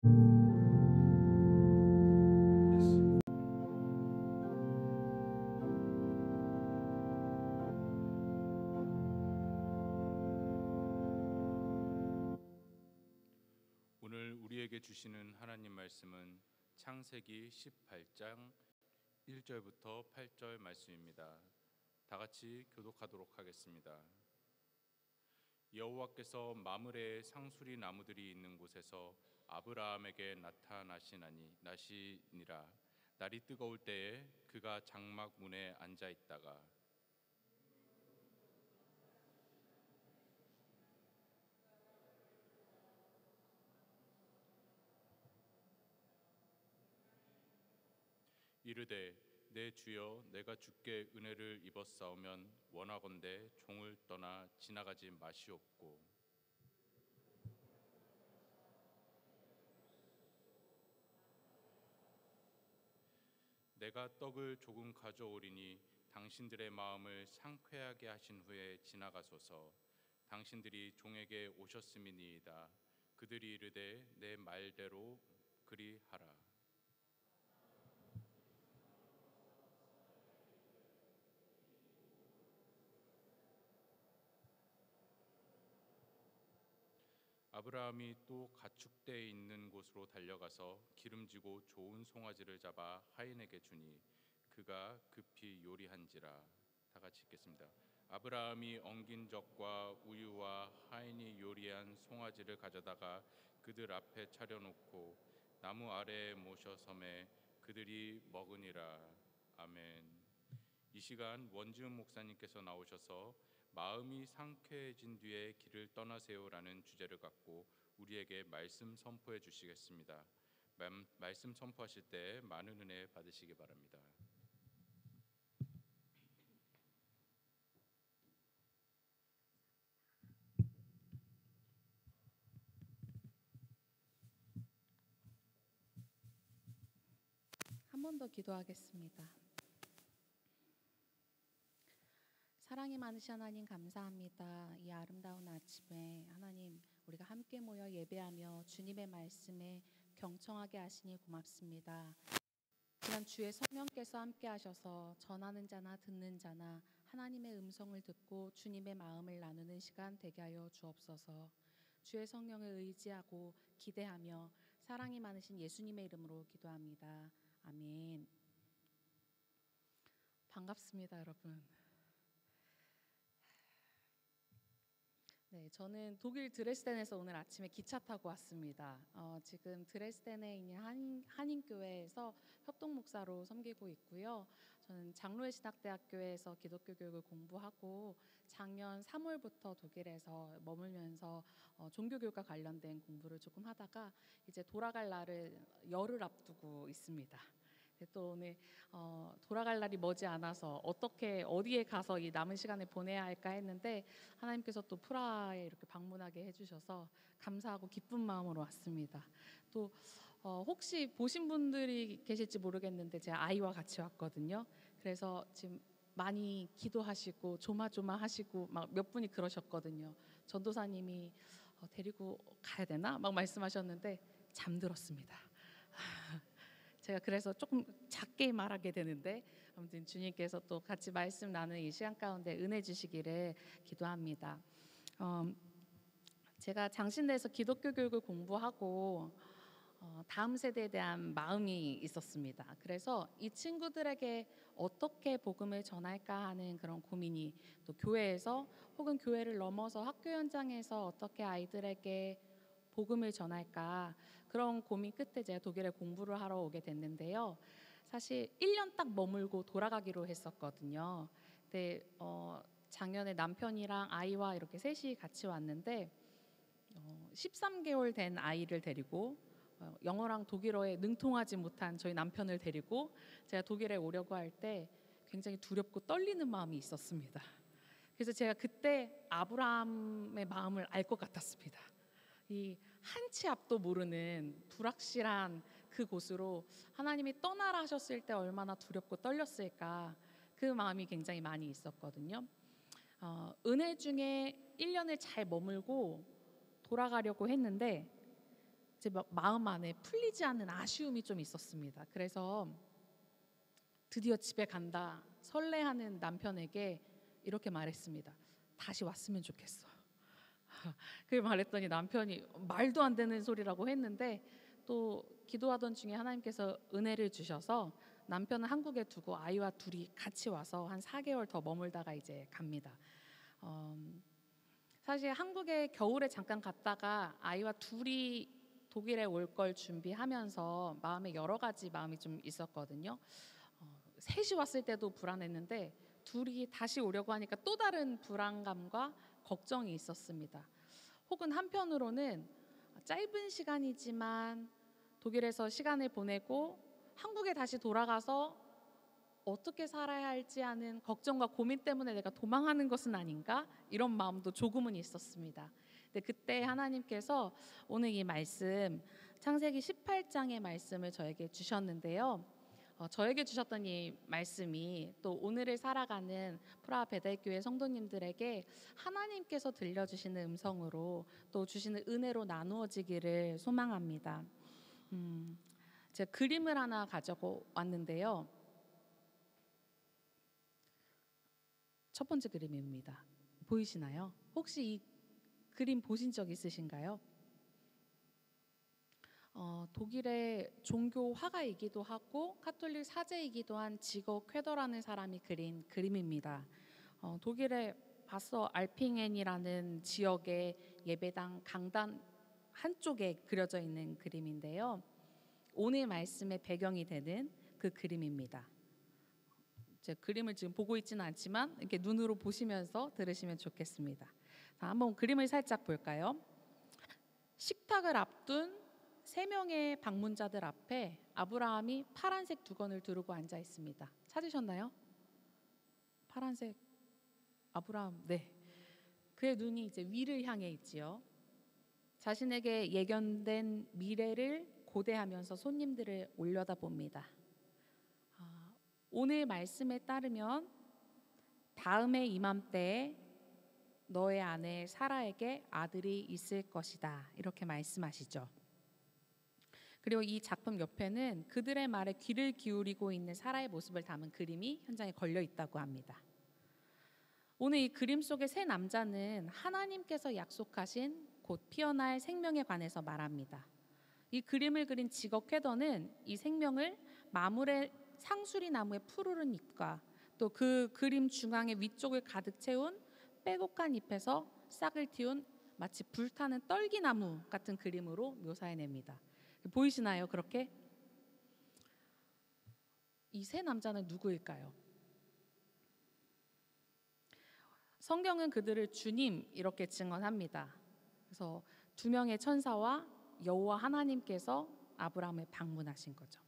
오늘 우리에게 주시는 하나님 말씀은 창세기 18장 1절부터 8절 말씀입니다. 다 같이 교독하도록 하겠습니다. 여호와께서 마므레의 상수리 나무들이 있는 곳에서 아브라함에게 나타나시니라. 날이 뜨거울 때에 그가 장막 문에 앉아 있다가 이르되 내 주여, 내가 주께 은혜를 입었사오면 원하건대 종을 떠나 지나가지 마시옵고, 내가 떡을 조금 가져오리니 당신들의 마음을 상쾌하게 하신 후에 지나가소서. 당신들이 종에게 오셨음이니이다. 그들이 이르되 내 말대로 그리하라. 아브라함이 또 가축대에 있는 곳으로 달려가서 기름지고 좋은 송아지를 잡아 하인에게 주니 그가 급히 요리한지라. 다 같이 읽겠습니다. 아브라함이 엉긴 젖과 우유와 하인이 요리한 송아지를 가져다가 그들 앞에 차려놓고 나무 아래에 모셔 섬에 그들이 먹으니라. 아멘. 이 시간 원지은 목사님께서 나오셔서 마음이 상쾌해진 뒤에 길을 떠나세요라는 주제를 갖고 우리에게 말씀 선포해 주시겠습니다. 말씀 선포하실 때 많은 은혜 받으시기 바랍니다. 한 번 더 기도하겠습니다. 사랑이 많으신 하나님, 감사합니다. 이 아름다운 아침에 하나님, 우리가 함께 모여 예배하며 주님의 말씀에 경청하게 하시니 고맙습니다. 지난 주에 성령께서 함께 하셔서 전하는 자나 듣는 자나 하나님의 음성을 듣고 주님의 마음을 나누는 시간 되게 하여 주옵소서. 주의 성령을 의지하고 기대하며 사랑이 많으신 예수님의 이름으로 기도합니다. 아멘. 반갑습니다, 여러분. 네, 저는 독일 드레스덴에서 오늘 아침에 기차 타고 왔습니다. 지금 드레스덴에 있는 한인교회에서 협동목사로 섬기고 있고요. 저는 장로회 신학대학교에서 기독교 교육을 공부하고 작년 3월부터 독일에서 머물면서 종교교육과 관련된 공부를 조금 하다가 이제 돌아갈 날을 열흘 앞두고 있습니다. 또 오늘 돌아갈 날이 머지 않아서 어떻게 어디에 가서 이 남은 시간을 보내야 할까 했는데 하나님께서 또 프라하에 이렇게 방문하게 해주셔서 감사하고 기쁜 마음으로 왔습니다. 또 혹시 보신 분들이 계실지 모르겠는데 제가 아이와 같이 왔거든요. 그래서 지금 많이 기도하시고 조마조마하시고 막 몇 분이 그러셨거든요. 전도사님이 데리고 가야 되나? 막 말씀하셨는데 잠들었습니다. 제가 그래서 조금 작게 말하게 되는데 아무튼 주님께서 또 같이 말씀 나누는 이 시간 가운데 은혜 주시기를 기도합니다. 제가 장신대에서 기독교 교육을 공부하고 다음 세대에 대한 마음이 있었습니다. 그래서 이 친구들에게 어떻게 복음을 전할까 하는 그런 고민이 또 교회에서 혹은 교회를 넘어서 학교 현장에서 어떻게 아이들에게 복음을 전할까 그런 고민 끝에 제가 독일에 공부를 하러 오게 됐는데요. 사실 1년 딱 머물고 돌아가기로 했었거든요. 근데 작년에 남편이랑 아이와 이렇게 셋이 같이 왔는데 13개월 된 아이를 데리고 영어랑 독일어에 능통하지 못한 저희 남편을 데리고 제가 독일에 오려고 할 때 굉장히 두렵고 떨리는 마음이 있었습니다. 그래서 제가 그때 아브라함의 마음을 알 것 같았습니다. 이 한 치 앞도 모르는 불확실한 그곳으로 하나님이 떠나라 하셨을 때 얼마나 두렵고 떨렸을까 그 마음이 굉장히 많이 있었거든요. 은혜 중에 1년을 잘 머물고 돌아가려고 했는데 제 마음 안에 풀리지 않는 아쉬움이 좀 있었습니다. 그래서 드디어 집에 간다 설레하는 남편에게 이렇게 말했습니다. 다시 왔으면 좋겠어. 그 말했더니 남편이 말도 안 되는 소리라고 했는데, 또 기도하던 중에 하나님께서 은혜를 주셔서 남편은 한국에 두고 아이와 둘이 같이 와서 한 4개월 더 머물다가 이제 갑니다. 사실 한국에 겨울에 잠깐 갔다가 아이와 둘이 독일에 올 걸 준비하면서 마음에 여러 가지 마음이 좀 있었거든요. 셋이 왔을 때도 불안했는데 둘이 다시 오려고 하니까 또 다른 불안감과 걱정이 있었습니다. 혹은 한편으로는 짧은 시간이지만 독일에서 시간을 보내고 한국에 다시 돌아가서 어떻게 살아야 할지 하는 걱정과 고민 때문에 내가 도망하는 것은 아닌가, 이런 마음도 조금은 있었습니다. 근데 그때 하나님께서 오늘 이 말씀 창세기 18장의 말씀을 저에게 주셨는데요. 저에게 주셨던 이 말씀이 또 오늘을 살아가는 프라하 베델교회 성도님들에게 하나님께서 들려주시는 음성으로 또 주시는 은혜로 나누어지기를 소망합니다. 제가 그림을 하나 가지고 왔는데요. 첫 번째 그림입니다. 보이시나요? 혹시 이 그림 보신 적 있으신가요? 독일의 종교 화가이기도 하고 카톨릭 사제이기도 한 지거 쾌더라는 사람이 그린 그림입니다. 독일의 바서 알핑엔이라는 지역의 예배당 강단 한쪽에 그려져 있는 그림인데요. 오늘 말씀의 배경이 되는 그 그림입니다. 제 그림을 지금 보고 있지는 않지만 이렇게 눈으로 보시면서 들으시면 좋겠습니다. 자, 한번 그림을 살짝 볼까요? 식탁을 앞둔 3명의 방문자들 앞에 아브라함이 파란색 두건을 두르고 앉아 있습니다. 찾으셨나요? 파란색 아브라함, 네. 그의 눈이 이제 위를 향해 있지요. 자신에게 예견된 미래를 고대하면서 손님들을 올려다봅니다. 오늘 말씀에 따르면 다음해 이맘때에 너의 아내 사라에게 아들이 있을 것이다, 이렇게 말씀하시죠. 그리고 이 작품 옆에는 그들의 말에 귀를 기울이고 있는 사라의 모습을 담은 그림이 현장에 걸려 있다고 합니다. 오늘 이 그림 속의 세 남자는 하나님께서 약속하신 곧 피어날 생명에 관해서 말합니다. 이 그림을 그린 직업 쾌더는 이 생명을 마물의 상수리 나무의 푸르른 잎과 또 그 그림 중앙의 위쪽을 가득 채운 빼곡한 잎에서 싹을 틔운 마치 불타는 떨기나무 같은 그림으로 묘사해냅니다. 보이시나요? 그렇게? 이 세 남자는 누구일까요? 성경은 그들을 주님 이렇게 증언합니다. 그래서 2명의 천사와 여호와 하나님께서 아브라함을 방문하신 거죠.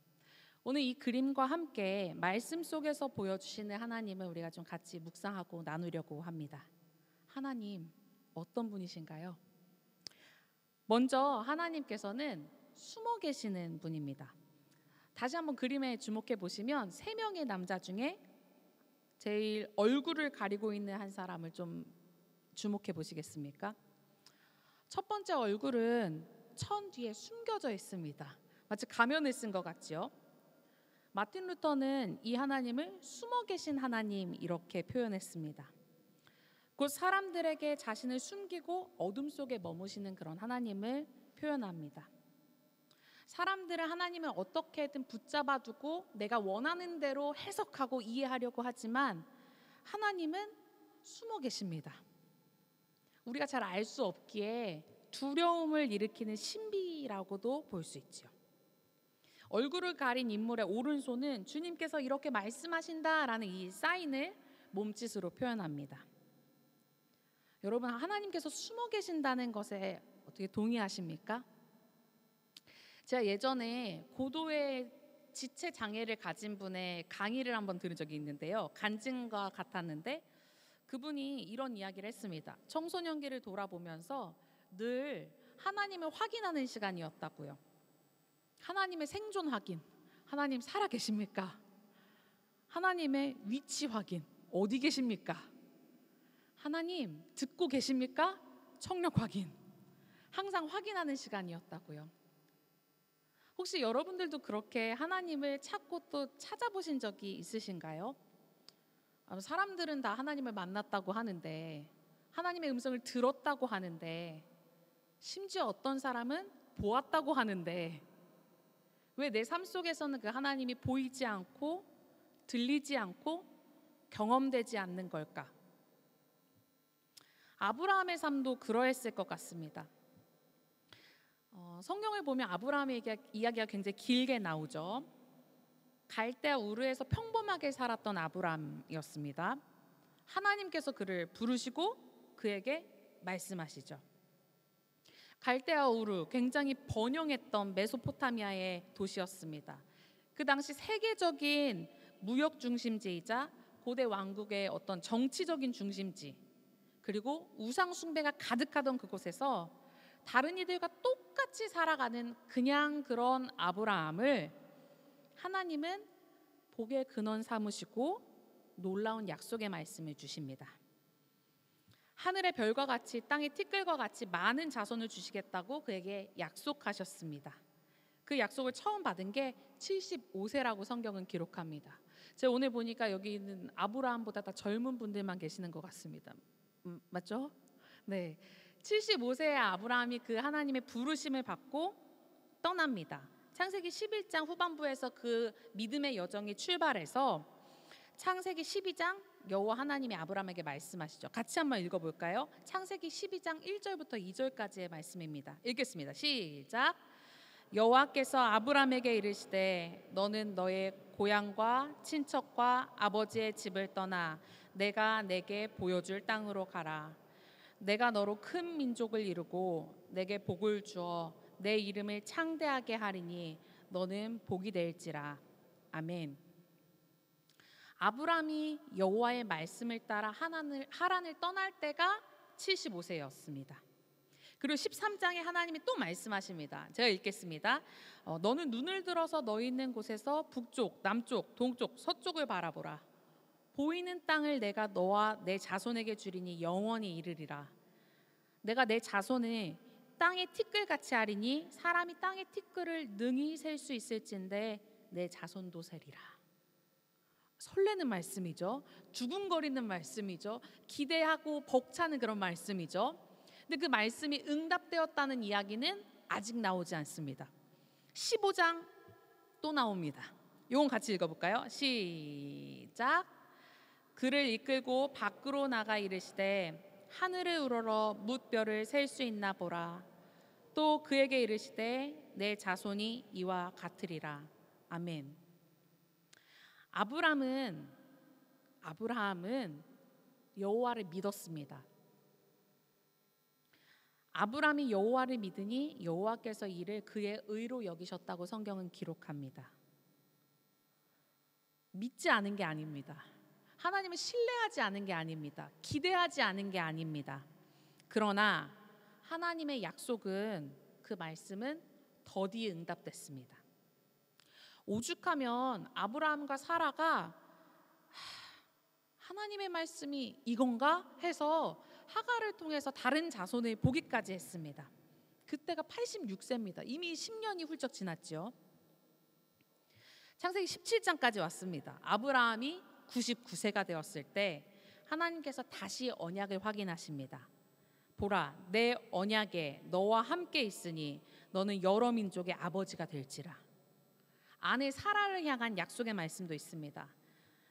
오늘 이 그림과 함께 말씀 속에서 보여주시는 하나님을 우리가 좀 같이 묵상하고 나누려고 합니다. 하나님 어떤 분이신가요? 먼저 하나님께서는 숨어 계시는 분입니다. 다시 한번 그림에 주목해 보시면 3명의 남자 중에 제일 얼굴을 가리고 있는 한 사람을 좀 주목해 보시겠습니까? 첫 번째 얼굴은 천 뒤에 숨겨져 있습니다. 마치 가면을 쓴 것 같지요? 마틴 루터는 이 하나님을 숨어 계신 하나님 이렇게 표현했습니다. 곧 사람들에게 자신을 숨기고 어둠 속에 머무시는 그런 하나님을 표현합니다. 사람들은 하나님을 어떻게든 붙잡아두고 내가 원하는 대로 해석하고 이해하려고 하지만 하나님은 숨어 계십니다. 우리가 잘 알 수 없기에 두려움을 일으키는 신비라고도 볼 수 있죠. 얼굴을 가린 인물의 오른손은 주님께서 이렇게 말씀하신다라는 이 사인을 몸짓으로 표현합니다. 여러분, 하나님께서 숨어 계신다는 것에 어떻게 동의하십니까? 제가 예전에 고도의 지체 장애를 가진 분의 강의를 한번 들은 적이 있는데요. 간증과 같았는데 그분이 이런 이야기를 했습니다. 청소년기를 돌아보면서 늘 하나님을 확인하는 시간이었다고요. 하나님의 생존 확인, 하나님 살아 계십니까? 하나님의 위치 확인, 어디 계십니까? 하나님 듣고 계십니까? 청력 확인, 항상 확인하는 시간이었다고요. 혹시 여러분들도 그렇게 하나님을 찾고 또 찾아보신 적이 있으신가요? 사람들은 다 하나님을 만났다고 하는데, 하나님의 음성을 들었다고 하는데, 심지어 어떤 사람은 보았다고 하는데, 왜 내 삶 속에서는 그 하나님이 보이지 않고 들리지 않고 경험되지 않는 걸까? 아브라함의 삶도 그러했을 것 같습니다. 성경을 보면 아브라함의 이야기가 굉장히 길게 나오죠. 갈대아 우르에서 평범하게 살았던 아브라함이었습니다. 하나님께서 그를 부르시고 그에게 말씀하시죠. 갈대아 우르, 굉장히 번영했던 메소포타미아의 도시였습니다. 그 당시 세계적인 무역 중심지이자 고대 왕국의 어떤 정치적인 중심지, 그리고 우상 숭배가 가득하던 그곳에서 다른 이들과 똑같이 살아가는 그냥 그런 아브라함을 하나님은 복의 근원 삼으시고 놀라운 약속의 말씀을 주십니다. 하늘의 별과 같이 땅의 티끌과 같이 많은 자손을 주시겠다고 그에게 약속하셨습니다. 그 약속을 처음 받은 게 75세라고 성경은 기록합니다. 제가 오늘 보니까 여기 있는 아브라함보다 다 젊은 분들만 계시는 것 같습니다. 맞죠? 네, 75세의 아브라함이 그 하나님의 부르심을 받고 떠납니다. 창세기 11장 후반부에서 그 믿음의 여정이 출발해서 창세기 12장 여호와 하나님이 아브라함에게 말씀하시죠. 같이 한번 읽어볼까요? 창세기 12장 1절부터 2절까지의 말씀입니다. 읽겠습니다. 시작. 여호와께서 아브라함에게 이르시되 너는 너의 고향과 친척과 아버지의 집을 떠나 내가 내게 보여줄 땅으로 가라. 내가 너로 큰 민족을 이루고 내게 복을 주어 내 이름을 창대하게 하리니 너는 복이 될지라. 아멘. 아브라함이 여호와의 말씀을 따라 하란을 떠날 때가 75세였습니다. 그리고 13장에 하나님이 또 말씀하십니다. 제가 읽겠습니다. 너는 눈을 들어서 너희 있는 곳에서 북쪽, 남쪽, 동쪽, 서쪽을 바라보라. 보이는 땅을 내가 너와 내 자손에게 주리니 영원히 이르리라. 내가 내 자손을 땅의 티끌같이 하리니 사람이 땅의 티끌을 능히 셀 수 있을진데 내 자손도 세리라. 설레는 말씀이죠. 두근거리는 말씀이죠. 기대하고 벅차는 그런 말씀이죠. 근데 그 말씀이 응답되었다는 이야기는 아직 나오지 않습니다. 15장 또 나옵니다. 이건 같이 읽어볼까요? 시작. 그를 이끌고 밖으로 나가 이르시되 하늘을 우러러 뭇별을 셀 수 있나 보라. 또 그에게 이르시되 내 자손이 이와 같으리라. 아멘. 아브라함은 여호와를 믿었습니다. 아브라함이 여호와를 믿으니 여호와께서 이를 그의 의로 여기셨다고 성경은 기록합니다. 믿지 않은 게 아닙니다. 하나님을 신뢰하지 않은 게 아닙니다. 기대하지 않은 게 아닙니다. 그러나 하나님의 약속은, 그 말씀은 더디 응답됐습니다. 오죽하면 아브라함과 사라가 하나님의 말씀이 이건가 해서 하갈을 통해서 다른 자손을 보기까지 했습니다. 그때가 86세입니다. 이미 10년이 훌쩍 지났죠. 창세기 17장까지 왔습니다. 아브라함이 99세가 되었을 때 하나님께서 다시 언약을 확인하십니다. 보라, 내 언약에 너와 함께 있으니 너는 여러 민족의 아버지가 될지라. 아내 사라를 향한 약속의 말씀도 있습니다.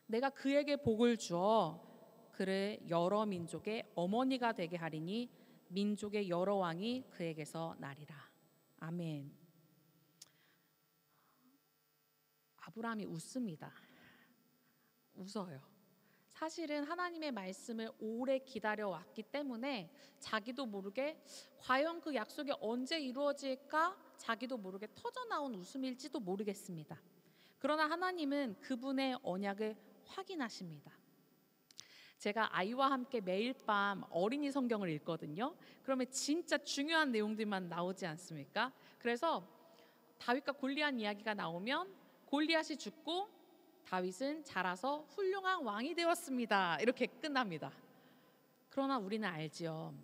내가 그에게 복을 주어 그를 여러 민족의 어머니가 되게 하리니 민족의 여러 왕이 그에게서 나리라. 아멘. 아브라함이 웃습니다. 웃어요. 사실은 하나님의 말씀을 오래 기다려왔기 때문에 자기도 모르게 과연 그 약속이 언제 이루어질까 자기도 모르게 터져나온 웃음일지도 모르겠습니다. 그러나 하나님은 그분의 언약을 확인하십니다. 제가 아이와 함께 매일 밤 어린이 성경을 읽거든요. 그러면 진짜 중요한 내용들만 나오지 않습니까? 그래서 다윗과 골리앗 이야기가 나오면 골리앗이 죽고 다윗은 자라서 훌륭한 왕이 되었습니다. 이렇게 끝납니다. 그러나 우리는 알지요.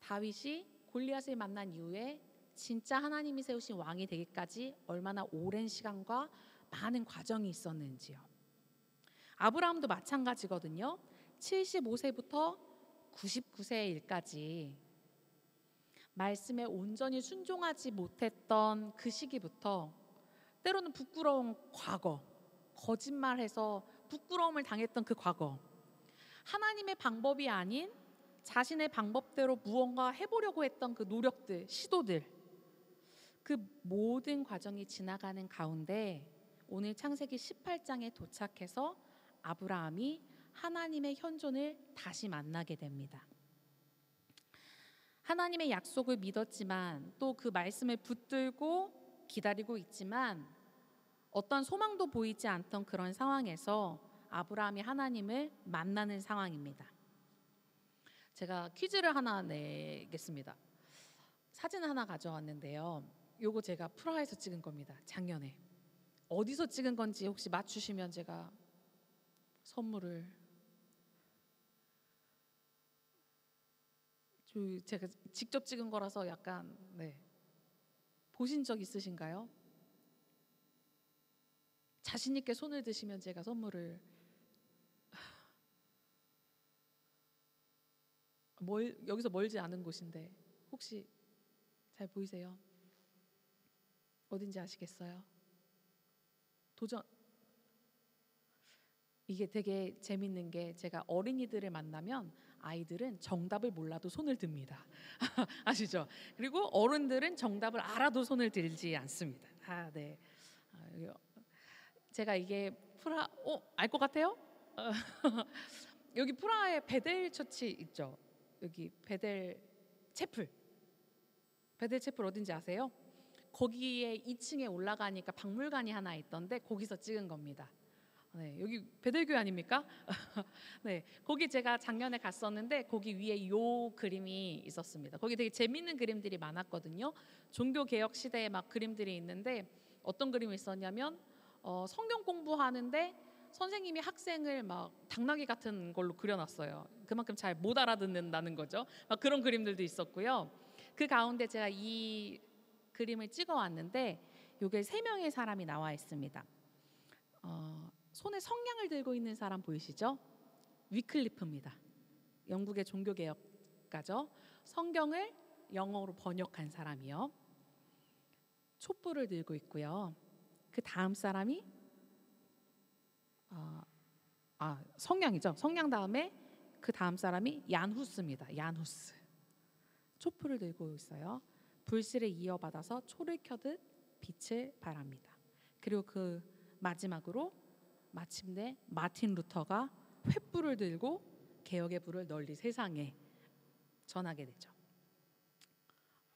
다윗이 골리앗을 만난 이후에 진짜 하나님이 세우신 왕이 되기까지 얼마나 오랜 시간과 많은 과정이 있었는지요. 아브라함도 마찬가지거든요. 75세부터 99세의 일까지 말씀에 온전히 순종하지 못했던 그 시기부터 때로는 부끄러운 과거, 거짓말해서 부끄러움을 당했던 그 과거, 하나님의 방법이 아닌 자신의 방법대로 무언가 해보려고 했던 그 노력들, 시도들, 그 모든 과정이 지나가는 가운데 오늘 창세기 18장에 도착해서 아브라함이 하나님의 현존을 다시 만나게 됩니다. 하나님의 약속을 믿었지만 또 그 말씀을 붙들고 기다리고 있지만 어떤 소망도 보이지 않던 그런 상황에서 아브라함이 하나님을 만나는 상황입니다. 제가 퀴즈를 하나 내겠습니다. 사진 하나 가져왔는데요. 요거 제가 프라하에서 찍은 겁니다. 작년에. 어디서 찍은 건지 혹시 맞추시면 제가 선물을, 제가 직접 찍은 거라서 약간 보신 적 있으신가요? 자신 있게 손을 드시면 제가 선물을 여기서 멀지 않은 곳인데 혹시 잘 보이세요? 어딘지 아시겠어요? 도전. 이게 되게 재밌는 게 제가 어린이들을 만나면 아이들은 정답을 몰라도 손을 듭니다. 아시죠? 그리고 어른들은 정답을 알아도 손을 들지 않습니다. 네. 제가 이게 알 것 같아요? 여기 프라하에 베델 처치 있죠? 여기 베델 채플 어딘지 아세요? 거기에 2층에 올라가니까 박물관이 하나 있던데 거기서 찍은 겁니다. 네, 여기 베델교회 아닙니까? 네, 거기 제가 작년에 갔었는데 거기 위에 요 그림이 있었습니다. 거기 되게 재밌는 그림들이 많았거든요. 종교 개혁 시대에 막 그림들이 있는데 어떤 그림이 있었냐면 성경 공부하는데 선생님이 학생을 막 당나귀 같은 걸로 그려놨어요. 그만큼 잘 못 알아듣는다는 거죠. 막 그런 그림들도 있었고요. 그 가운데 제가 이 그림을 찍어왔는데 요게 3명의 사람이 나와 있습니다. 손에 성냥을 들고 있는 사람 보이시죠? 위클리프입니다. 영국의 종교개혁가죠. 성경을 영어로 번역한 사람이요. 촛불을 들고 있고요. 그 다음 사람이 성냥이죠. 성냥 다음에 그 다음 사람이 얀후스입니다. 얀후스. 촛불을 들고 있어요. 불씨를 이어받아서 초를 켜듯 빛을 발합니다. 그리고 그 마지막으로 마침내 마틴 루터가 횃불을 들고 개혁의 불을 널리 세상에 전하게 되죠.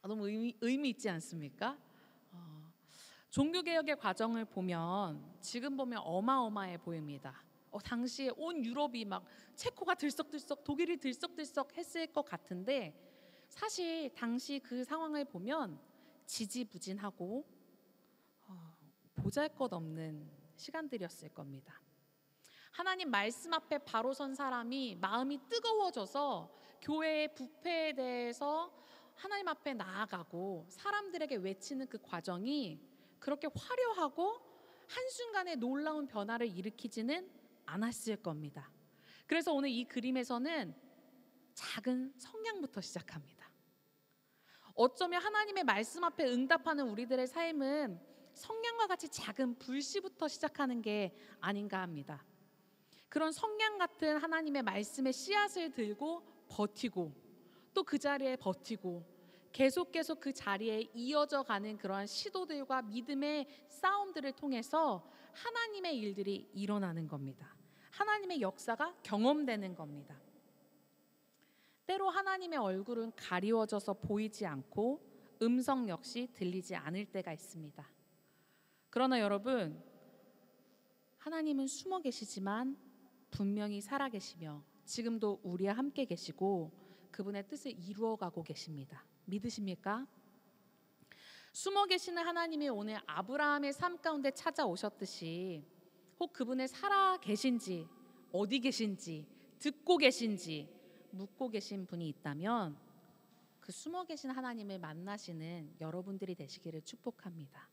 너무 의미 있지 않습니까? 종교개혁의 과정을 보면 지금 보면 어마어마해 보입니다. 당시에 온 유럽이 막 체코가 들썩들썩, 독일이 들썩들썩 했을 것 같은데 사실 당시 그 상황을 보면 지지부진하고 보잘것없는 시간들이었을 겁니다. 하나님 말씀 앞에 바로 선 사람이 마음이 뜨거워져서 교회의 부패에 대해서 하나님 앞에 나아가고 사람들에게 외치는 그 과정이 그렇게 화려하고 한순간에 놀라운 변화를 일으키지는 않았을 겁니다. 그래서 오늘 이 그림에서는 작은 성냥부터 시작합니다. 어쩌면 하나님의 말씀 앞에 응답하는 우리들의 삶은 성냥과 같이 작은 불씨부터 시작하는 게 아닌가 합니다. 그런 성냥 같은 하나님의 말씀의 씨앗을 들고 버티고 또 그 자리에 버티고 계속 그 자리에 이어져 가는 그러한 시도들과 믿음의 싸움들을 통해서 하나님의 일들이 일어나는 겁니다. 하나님의 역사가 경험되는 겁니다. 때로 하나님의 얼굴은 가리워져서 보이지 않고 음성 역시 들리지 않을 때가 있습니다. 그러나 여러분, 하나님은 숨어 계시지만 분명히 살아계시며 지금도 우리와 함께 계시고 그분의 뜻을 이루어가고 계십니다. 믿으십니까? 숨어 계시는 하나님이 오늘 아브라함의 삶 가운데 찾아오셨듯이 혹 그분의 살아 계신지 어디 계신지 듣고 계신지 묻고 계신 분이 있다면 그 숨어 계신 하나님을 만나시는 여러분들이 되시기를 축복합니다.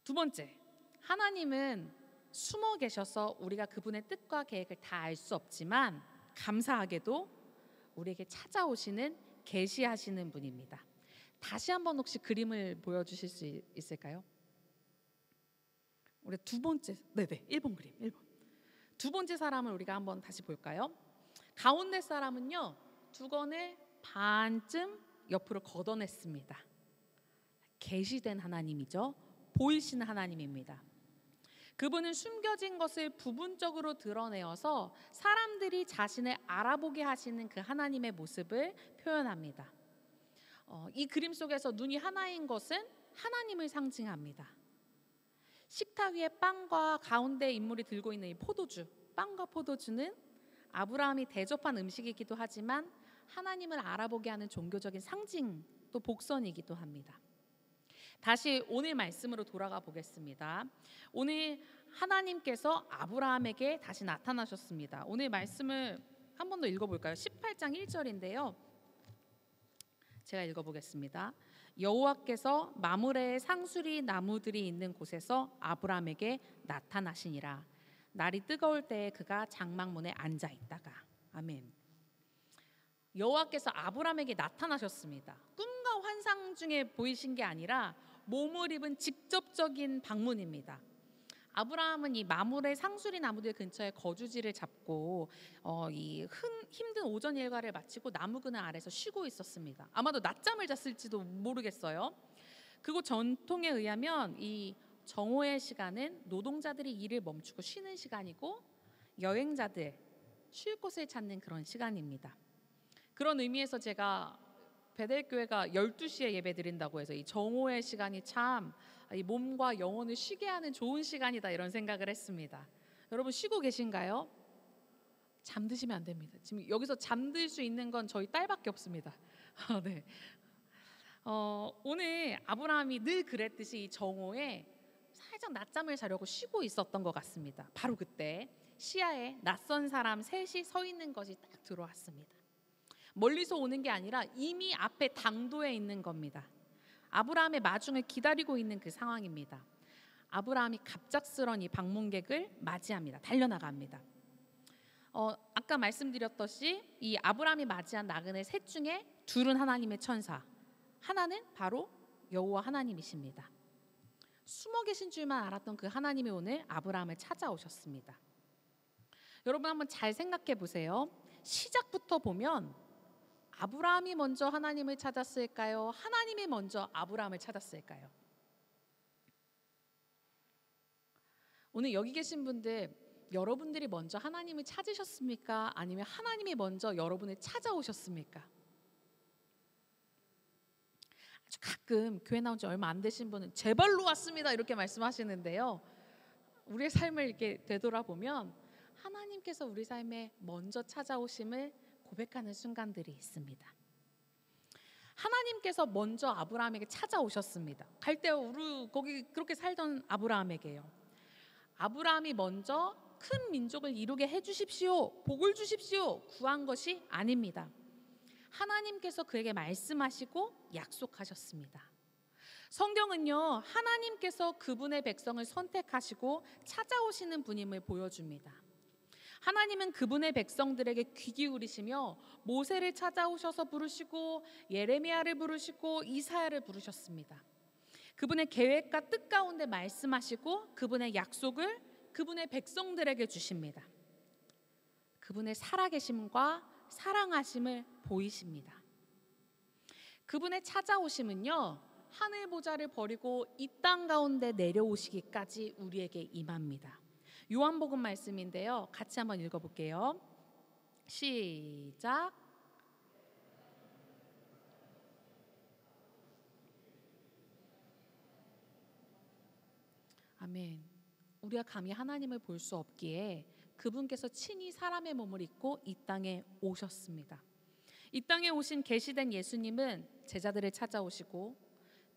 두 번째, 하나님은 숨어 계셔서 우리가 그분의 뜻과 계획을 다 알 수 없지만 감사하게도 우리에게 찾아오시는 계시하시는 분입니다. 다시 한번 혹시 그림을 보여주실 수 있을까요? 우리 두 번째, 네네, 1번 그림, 1번. 두 번째 사람을 우리가 한번 다시 볼까요? 가운데 사람은요, 두건을 반쯤 옆으로 걷어냈습니다. 계시된 하나님이죠. 보이시는 하나님입니다. 그분은 숨겨진 것을 부분적으로 드러내어서 사람들이 자신을 알아보게 하시는 그 하나님의 모습을 표현합니다. 이 그림 속에서 눈이 하나인 것은 하나님을 상징합니다. 식탁 위에 빵과 가운데 인물이 들고 있는 이 포도주, 빵과 포도주는 아브라함이 대접한 음식이기도 하지만 하나님을 알아보게 하는 종교적인 상징, 또 복선이기도 합니다. 다시 오늘 말씀으로 돌아가 보겠습니다. 오늘 하나님께서 아브라함에게 다시 나타나셨습니다. 오늘 말씀을 한 번 더 읽어볼까요? 18장 1절인데요. 제가 읽어보겠습니다. 여호와께서 마므레의 상수리 나무들이 있는 곳에서 아브라함에게 나타나시니라. 날이 뜨거울 때에 그가 장막문에 앉아 있다가. 아멘. 여호와께서 아브라함에게 나타나셨습니다. 꿈과 환상 중에 보이신 게 아니라 몸을 입은 직접적인 방문입니다. 아브라함은 이 마므레 상수리 나무들 근처에 거주지를 잡고 이 힘든 오전 일과를 마치고 나무 그늘 아래서 쉬고 있었습니다. 아마도 낮잠을 잤을지도 모르겠어요. 그리고 전통에 의하면 이 정오의 시간은 노동자들이 일을 멈추고 쉬는 시간이고 여행자들 쉴 곳을 찾는 그런 시간입니다. 그런 의미에서 제가 베델교회가 12시에 예배 드린다고 해서 이 정오의 시간이 참 이 몸과 영혼을 쉬게 하는 좋은 시간이다 이런 생각을 했습니다. 여러분 쉬고 계신가요? 잠드시면 안 됩니다. 지금 여기서 잠들 수 있는 건 저희 딸밖에 없습니다. 네. 오늘 아브라함이 늘 그랬듯이 이 정오에 살짝 낮잠을 자려고 쉬고 있었던 것 같습니다. 바로 그때 시야에 낯선 사람 셋이 서 있는 것이 딱 들어왔습니다. 멀리서 오는 게 아니라 이미 앞에 당도에 있는 겁니다. 아브라함의 마중을 기다리고 있는 그 상황입니다. 아브라함이 갑작스런 이 방문객을 맞이합니다. 달려나갑니다. 아까 말씀드렸듯이 이 아브라함이 맞이한 나그네 셋 중에 둘은 하나님의 천사, 하나는 바로 여호와 하나님이십니다. 숨어 계신 줄만 알았던 그 하나님이 오늘 아브라함을 찾아오셨습니다. 여러분 한번 잘 생각해 보세요. 시작부터 보면 아브라함이 먼저 하나님을 찾았을까요? 하나님이 먼저 아브라함을 찾았을까요? 오늘 여기 계신 분들, 여러분들이 먼저 하나님을 찾으셨습니까? 아니면 하나님이 먼저 여러분을 찾아오셨습니까? 아주 가끔 교회 나온 지 얼마 안 되신 분은 제 발로 왔습니다 이렇게 말씀하시는데요. 우리의 삶을 이렇게 되돌아보면 하나님께서 우리 삶에 먼저 찾아오심을 고백하는 순간들이 있습니다. 하나님께서 먼저 아브라함에게 찾아오셨습니다. 갈대우르 거기 그렇게 살던 아브라함에게요. 아브라함이 먼저 큰 민족을 이루게 해주십시오, 복을 주십시오 구한 것이 아닙니다. 하나님께서 그에게 말씀하시고 약속하셨습니다. 성경은요, 하나님께서 그분의 백성을 선택하시고 찾아오시는 분임을 보여줍니다. 하나님은 그분의 백성들에게 귀 기울이시며 모세를 찾아오셔서 부르시고 예레미야를 부르시고 이사야를 부르셨습니다. 그분의 계획과 뜻 가운데 말씀하시고 그분의 약속을 그분의 백성들에게 주십니다. 그분의 살아계심과 사랑하심을 보이십니다. 그분의 찾아오심은요, 하늘 보좌를 버리고 이 땅 가운데 내려오시기까지 우리에게 임합니다. 요한복음 말씀인데요, 같이 한번 읽어볼게요. 시작. 아멘. 우리가 감히 하나님을 볼 수 없기에 그분께서 친히 사람의 몸을 입고 이 땅에 오셨습니다. 이 땅에 오신 계시된 예수님은 제자들을 찾아오시고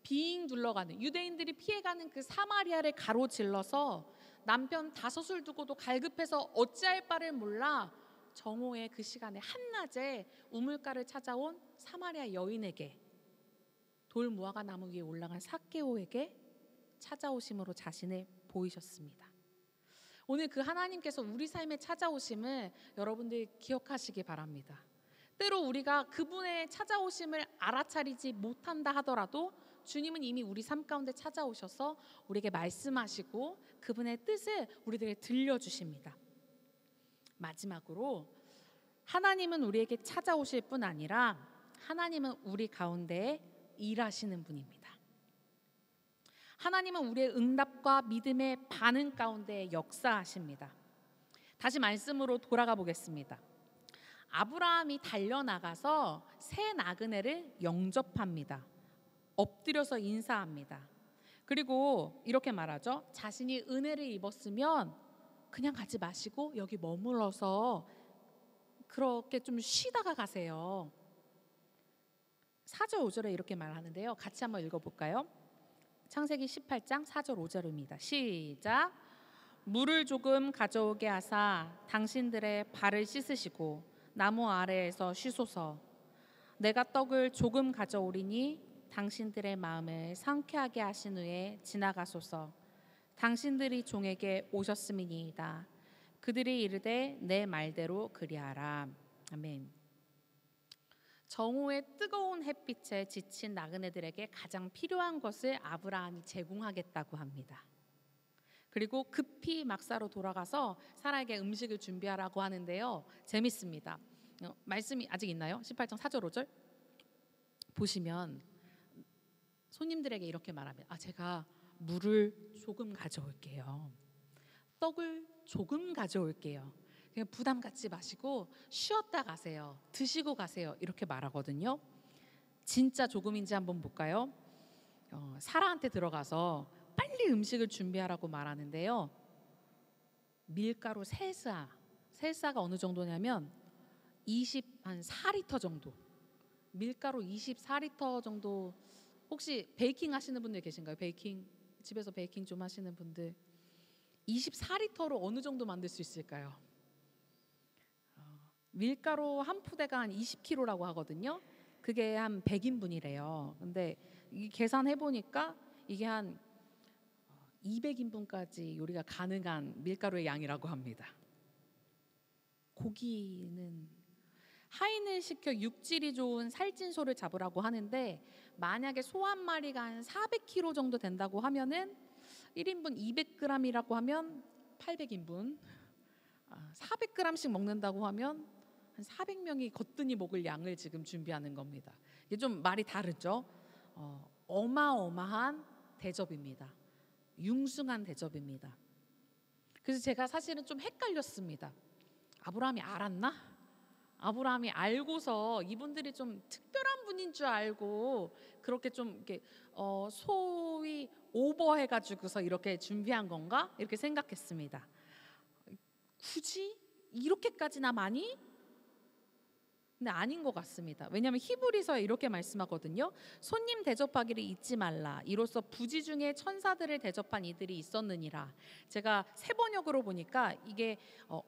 빙 둘러가는 유대인들이 피해가는 그 사마리아를 가로질러서 남편 5을 두고도 갈급해서 어찌할 바를 몰라 정오의 그 시간에 한낮에 우물가를 찾아온 사마리아 여인에게, 돌 무화과 나무 위에 올라간 삭개오에게 찾아오심으로 자신을 보이셨습니다. 오늘 그 하나님께서 우리 삶에 찾아오심을 여러분들 기억하시기 바랍니다. 때로 우리가 그분의 찾아오심을 알아차리지 못한다 하더라도 주님은 이미 우리 삶 가운데 찾아오셔서 우리에게 말씀하시고 그분의 뜻을 우리들에게 들려주십니다. 마지막으로 하나님은 우리에게 찾아오실 뿐 아니라 하나님은 우리 가운데 일하시는 분입니다. 하나님은 우리의 응답과 믿음의 반응 가운데 역사하십니다. 다시 말씀으로 돌아가 보겠습니다. 아브라함이 달려나가서 새 나그네를 영접합니다. 엎드려서 인사합니다. 그리고 이렇게 말하죠. 자신이 은혜를 입었으면 그냥 가지 마시고 여기 머물러서 그렇게 좀 쉬다가 가세요. 4절 5절에 이렇게 말하는데요. 같이 한번 읽어볼까요? 창세기 18장 4절 5절입니다. 시작. 물을 조금 가져오게 하사 당신들의 발을 씻으시고 나무 아래에서 쉬소서. 내가 떡을 조금 가져오리니 당신들의 마음을 상쾌하게 하신 후에 지나가소서. 당신들이 종에게 오셨음이니이다. 그들이 이르되 내 말대로 그리하라. 아멘. 정오의 뜨거운 햇빛에 지친 나그네들에게 가장 필요한 것을 아브라함이 제공하겠다고 합니다. 그리고 급히 막사로 돌아가서 사라에게 음식을 준비하라고 하는데요. 재밌습니다. 말씀이 아직 있나요? 18장 4절 5절 보시면 손님들에게 이렇게 말합니다. 제가 물을 조금 가져올게요. 떡을 조금 가져올게요. 그냥 부담 갖지 마시고 쉬었다 가세요. 드시고 가세요. 이렇게 말하거든요. 진짜 조금인지 한번 볼까요? 사라한테 들어가서 빨리 음식을 준비하라고 말하는데요. 밀가루 3사, 3사가 어느 정도냐면 24리터 정도. 밀가루 24리터 정도. 혹시 베이킹 하시는 분들 계신가요? 베이킹, 집에서 베이킹 좀 하시는 분들. 24리터로 어느 정도 만들 수 있을까요? 밀가루 한 푸대가 한 20kg라고 하거든요. 그게 한 100인분이래요. 근데 이 계산해 보니까 이게 한 200인분까지 요리가 가능한 밀가루의 양이라고 합니다. 고기는 하인을 시켜 육질이 좋은 살찐 소를 잡으라고 하는데 만약에 소 한 마리가 한 400kg 정도 된다고 하면은 1인분 200g이라고 하면 800인분. 400g씩 먹는다고 하면 한 400명이 거뜬히 먹을 양을 지금 준비하는 겁니다. 이게 좀 말이 다르죠? 어마어마한 대접입니다. 융숭한 대접입니다. 그래서 제가 사실은 좀 헷갈렸습니다. 아브라함이 알았나? 아브라함이 알고서 이분들이 좀 특별한 분인 줄 알고 그렇게 좀 이렇게 소위 오버해가지고서 이렇게 준비한 건가? 이렇게 생각했습니다. 굳이 이렇게까지나 많이? 근데 아닌 것 같습니다. 왜냐하면 히브리서에 이렇게 말씀하거든요. 손님 대접하기를 잊지 말라. 이로써 부지 중에 천사들을 대접한 이들이 있었느니라. 제가 새 번역으로 보니까 이게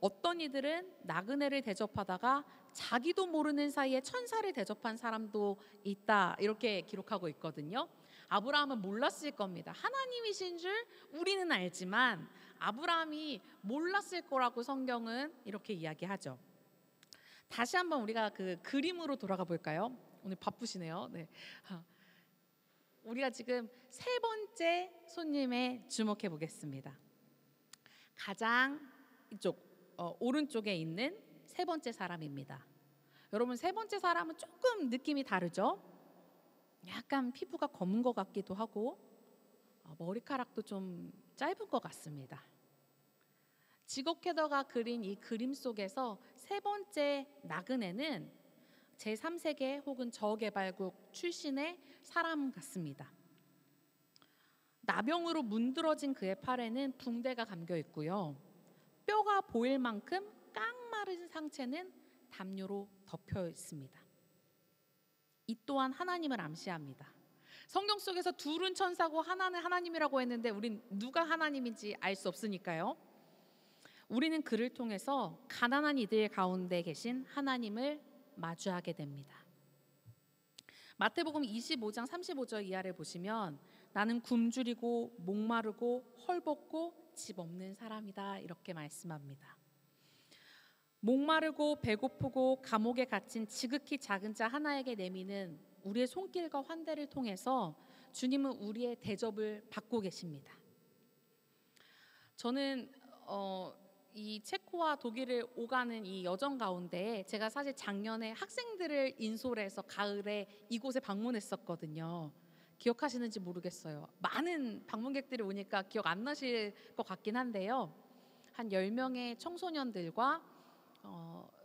어떤 이들은 나그네를 대접하다가 자기도 모르는 사이에 천사를 대접한 사람도 있다. 이렇게 기록하고 있거든요. 아브라함은 몰랐을 겁니다. 하나님이신 줄 우리는 알지만 아브라함이 몰랐을 거라고 성경은 이렇게 이야기하죠. 다시 한번 우리가 그 그림으로 돌아가 볼까요? 오늘 바쁘시네요. 네. 우리가 지금 세 번째 손님에 주목해 보겠습니다. 가장 이쪽 오른쪽에 있는 세 번째 사람입니다. 여러분, 세 번째 사람은 조금 느낌이 다르죠? 약간 피부가 검은 것 같기도 하고 머리카락도 좀 짧은 것 같습니다. 지곡 헤더가 그린 이 그림 속에서 세 번째 나그네는 제3세계 혹은 저개발국 출신의 사람 같습니다. 나병으로 문드러진 그의 팔에는 붕대가 감겨 있고요. 뼈가 보일 만큼 깡마른 상체는 담요로 덮여 있습니다. 이 또한 하나님을 암시합니다. 성경 속에서 둘은 천사고 하나는 하나님이라고 했는데 우린 누가 하나님인지 알 수 없으니까요. 우리는 그를 통해서 가난한 이들 가운데 계신 하나님을 마주하게 됩니다. 마태복음 25장 35절 이하를 보시면 나는 굶주리고 목마르고 헐벗고 집 없는 사람이다 이렇게 말씀합니다. 목마르고 배고프고 감옥에 갇힌 지극히 작은 자 하나에게 내미는 우리의 손길과 환대를 통해서 주님은 우리의 대접을 받고 계십니다. 저는 이 체코와 독일을 오가는 이 여정 가운데 제가 사실 작년에 학생들을 인솔해서 가을에 이곳에 방문했었거든요. 기억하시는지 모르겠어요. 많은 방문객들이 오니까 기억 안 나실 것 같긴 한데요. 한 10명의 청소년들과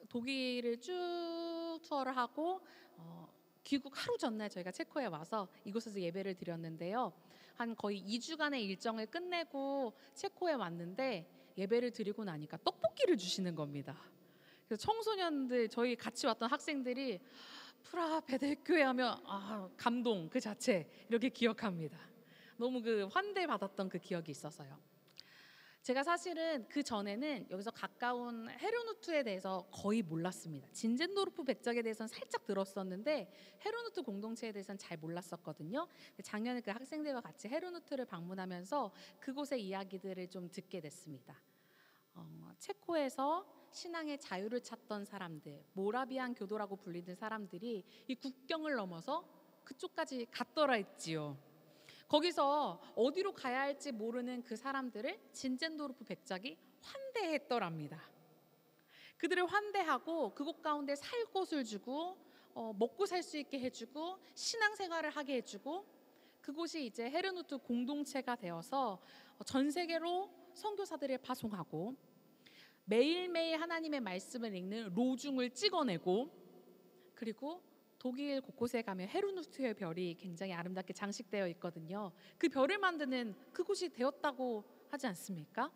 독일을 쭉 투어를 하고 귀국 하루 전날 저희가 체코에 와서 이곳에서 예배를 드렸는데요. 한 거의 2주간의 일정을 끝내고 체코에 왔는데 예배를 드리고 나니까 떡볶이를 주시는 겁니다. 그래서 청소년들, 저희 같이 왔던 학생들이 프라하 베델교회 하면 감동 그 자체 이렇게 기억합니다. 너무 그 환대받았던 그 기억이 있어서요. 제가 사실은 그 전에는 여기서 가까운 헤르누트에 대해서 거의 몰랐습니다. 진젠도르프 백작에 대해서는 살짝 들었었는데 헤르누트 공동체에 대해서는 잘 몰랐었거든요. 작년에 그 학생들과 같이 헤르누트를 방문하면서 그곳의 이야기들을 좀 듣게 됐습니다. 체코에서 신앙의 자유를 찾던 사람들, 모라비안 교도라고 불리는 사람들이 이 국경을 넘어서 그쪽까지 갔더라 했지요. 거기서 어디로 가야 할지 모르는 그 사람들을 진젠도르프 백작이 환대했더랍니다. 그들을 환대하고 그곳 가운데 살 곳을 주고 먹고 살 수 있게 해주고 신앙생활을 하게 해주고 그곳이 이제 헤르누트 공동체가 되어서 전 세계로 선교사들을 파송하고 매일매일 하나님의 말씀을 읽는 로중을 찍어내고 그리고 독일 곳곳에 가면 헤르누트의 별이 굉장히 아름답게 장식되어 있거든요. 그 별을 만드는 그곳이 되었다고 하지 않습니까?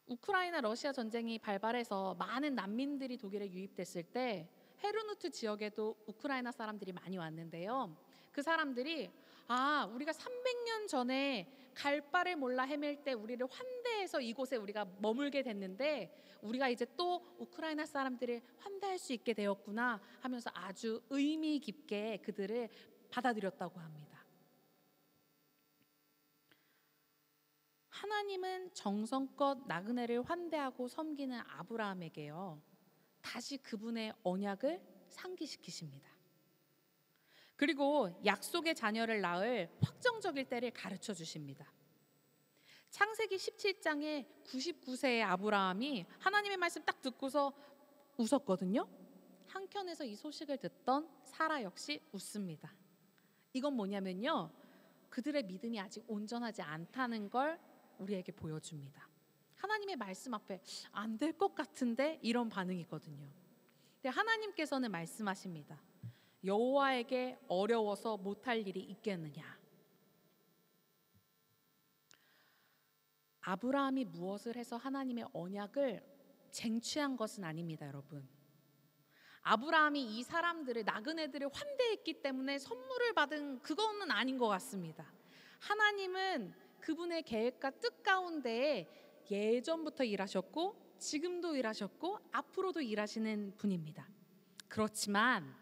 우크라이나 러시아 전쟁이 발발해서 많은 난민들이 독일에 유입됐을 때 헤르누트 지역에도 우크라이나 사람들이 많이 왔는데요. 그 사람들이 우리가 300년 전에 갈 바를 몰라 헤맬 때 우리를 환대해서 이곳에 우리가 머물게 됐는데 우리가 이제 또 우크라이나 사람들을 환대할 수 있게 되었구나 하면서 아주 의미 깊게 그들을 받아들였다고 합니다. 하나님은 정성껏 나그네를 환대하고 섬기는 아브라함에게요, 다시 그분의 언약을 상기시키십니다. 그리고 약속의 자녀를 낳을 확정적일 때를 가르쳐 주십니다. 창세기 17장에 99세의 아브라함이 하나님의 말씀 딱 듣고서 웃었거든요. 한켠에서 이 소식을 듣던 사라 역시 웃습니다. 이건 뭐냐면요, 그들의 믿음이 아직 온전하지 않다는 걸 우리에게 보여줍니다. 하나님의 말씀 앞에 안 될 것 같은데 이런 반응이거든요. 근데 하나님께서는 말씀하십니다. 여호와에게 어려워서 못할 일이 있겠느냐. 아브라함이 무엇을 해서 하나님의 언약을 쟁취한 것은 아닙니다, 여러분. 아브라함이 이 사람들을, 나그네들을 환대했기 때문에 선물을 받은 그거는 아닌 것 같습니다. 하나님은 그분의 계획과 뜻 가운데에 예전부터 일하셨고 지금도 일하셨고 앞으로도 일하시는 분입니다. 그렇지만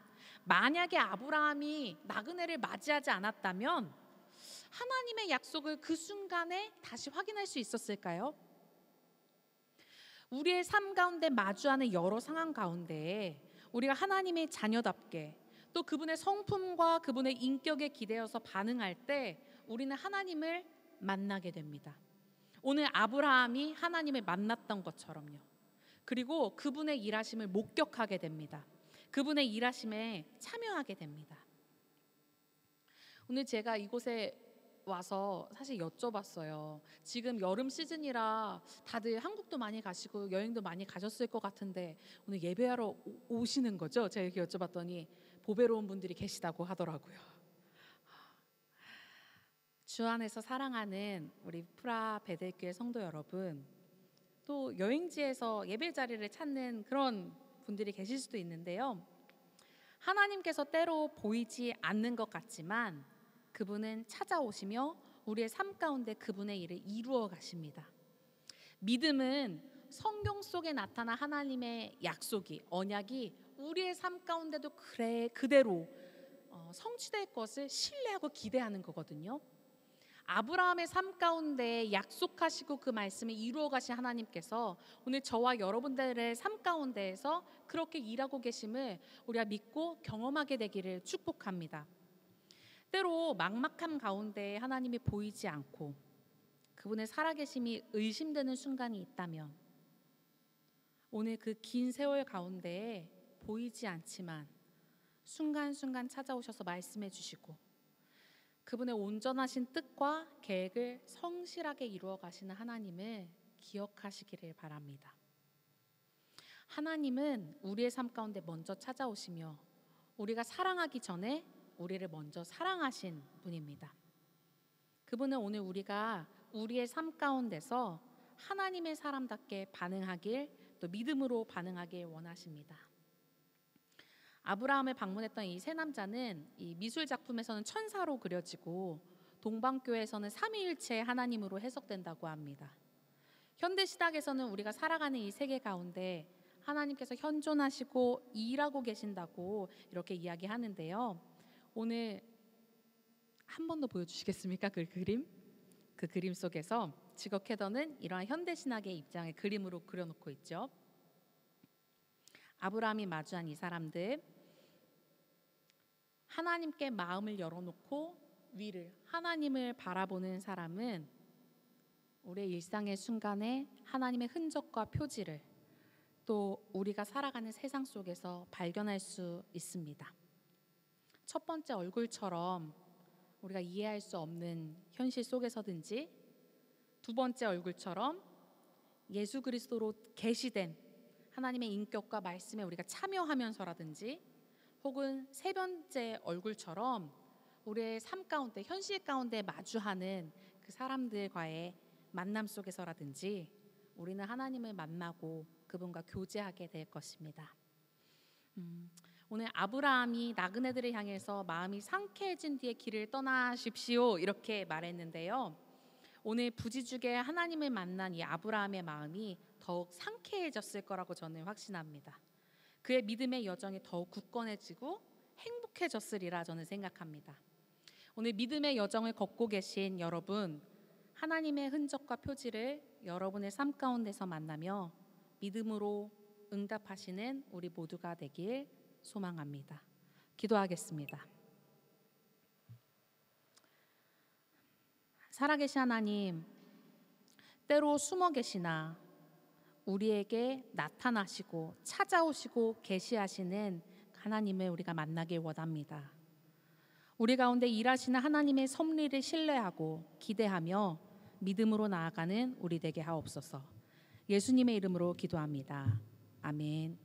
만약에 아브라함이 나그네를 맞이하지 않았다면 하나님의 약속을 그 순간에 다시 확인할 수 있었을까요? 우리의 삶 가운데 마주하는 여러 상황 가운데 우리가 하나님의 자녀답게 또 그분의 성품과 그분의 인격에 기대어서 반응할 때 우리는 하나님을 만나게 됩니다. 오늘 아브라함이 하나님을 만났던 것처럼요. 그리고 그분의 일하심을 목격하게 됩니다. 그분의 일하심에 참여하게 됩니다. 오늘 제가 이곳에 와서 사실 여쭤봤어요. 지금 여름 시즌이라 다들 한국도 많이 가시고 여행도 많이 가셨을 것 같은데 오늘 예배하러 오시는 거죠? 제가 이렇게 여쭤봤더니 보배로운 분들이 계시다고 하더라고요. 주 안에서 사랑하는 우리 프라 베델교회 성도 여러분, 또 여행지에서 예배 자리를 찾는 그런 분들이 계실 수도 있는데요. 하나님께서 때로 보이지 않는 것 같지만 그분은 찾아오시며 우리의 삶 가운데 그분의 일을 이루어 가십니다. 믿음은 성경 속에 나타난 하나님의 약속이, 언약이 우리의 삶 가운데도 그대로 성취될 것을 신뢰하고 기대하는 거거든요. 아브라함의 삶 가운데 약속하시고 그 말씀을 이루어 가신 하나님께서 오늘 저와 여러분들의 삶 가운데에서 그렇게 일하고 계심을 우리가 믿고 경험하게 되기를 축복합니다. 때로 막막함 가운데 하나님이 보이지 않고 그분의 살아계심이 의심되는 순간이 있다면, 오늘 그 긴 세월 가운데에 보이지 않지만 순간순간 찾아오셔서 말씀해 주시고 그분의 온전하신 뜻과 계획을 성실하게 이루어 가시는 하나님을 기억하시기를 바랍니다. 하나님은 우리의 삶 가운데 먼저 찾아오시며 우리가 사랑하기 전에 우리를 먼저 사랑하신 분입니다. 그분은 오늘 우리가 우리의 삶 가운데서 하나님의 사람답게 반응하길, 또 믿음으로 반응하길 원하십니다. 아브라함을 방문했던 이 세 남자는 이 미술 작품에서는 천사로 그려지고 동방교회에서는 삼위일체 하나님으로 해석된다고 합니다. 현대 시각에서는 우리가 살아가는 이 세계 가운데 하나님께서 현존하시고 일하고 계신다고 이렇게 이야기하는데요. 오늘 한 번 더 보여주시겠습니까? 그 그림 속에서 지거 캐더는 이러한 현대 신학의 입장을 그림으로 그려놓고 있죠. 아브라함이 마주한 이 사람들, 하나님께 마음을 열어놓고 위를, 하나님을 바라보는 사람은 우리의 일상의 순간에 하나님의 흔적과 표지를 또 우리가 살아가는 세상 속에서 발견할 수 있습니다. 첫 번째 얼굴처럼 우리가 이해할 수 없는 현실 속에서든지, 두 번째 얼굴처럼 예수 그리스도로 계시된 하나님의 인격과 말씀에 우리가 참여하면서라든지, 혹은 세 번째 얼굴처럼 우리의 삶 가운데, 현실 가운데 마주하는 그 사람들과의 만남 속에서라든지 우리는 하나님을 만나고 그분과 교제하게 될 것입니다. 오늘 아브라함이 나그네들을 향해서 마음이 상쾌해진 뒤에 길을 떠나십시오 이렇게 말했는데요. 오늘 부지중에 하나님을 만난 이 아브라함의 마음이 더욱 상쾌해졌을 거라고 저는 확신합니다. 그의 믿음의 여정이 더욱 굳건해지고 행복해졌으리라 저는 생각합니다. 오늘 믿음의 여정을 걷고 계신 여러분, 하나님의 흔적과 표지를 여러분의 삶 가운데서 만나며 믿음으로 응답하시는 우리 모두가 되길 소망합니다. 기도하겠습니다. 살아계신 하나님, 때로 숨어 계시나 우리에게 나타나시고 찾아오시고 계시하시는 하나님을 우리가 만나길 원합니다. 우리 가운데 일하시는 하나님의 섭리를 신뢰하고 기대하며 믿음으로 나아가는 우리 되게 하옵소서. 예수님의 이름으로 기도합니다. 아멘.